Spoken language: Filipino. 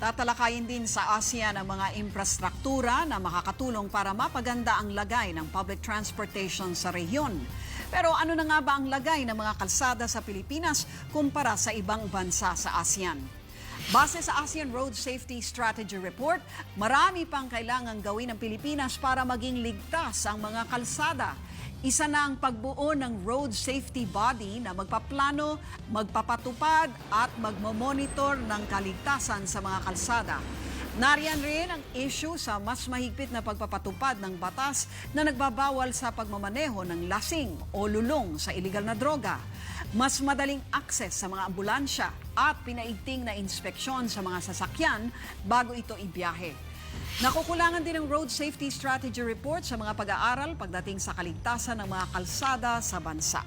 Tatalakayin din sa ASEAN ang mga infrastruktura na makakatulong para mapaganda ang lagay ng public transportation sa rehiyon. Pero ano na nga ba ang lagay ng mga kalsada sa Pilipinas kumpara sa ibang bansa sa ASEAN? Base sa ASEAN Road Safety Strategy Report, marami pang kailangang gawin ng Pilipinas para maging ligtas ang mga kalsada. Isa na ang pagbuo ng road safety body na magpaplano, magpapatupad at magmomonitor ng kaligtasan sa mga kalsada. Nariyan rin ang issue sa mas mahigpit na pagpapatupad ng batas na nagbabawal sa pagmamaneho ng lasing o lulong sa iligal na droga. Mas madaling akses sa mga ambulansya at pinaigting na inspeksyon sa mga sasakyan bago ito ibiyahe. Nakukulangan din ang Road Safety Strategy Report sa mga pag-aaral pagdating sa kaligtasan ng mga kalsada sa bansa.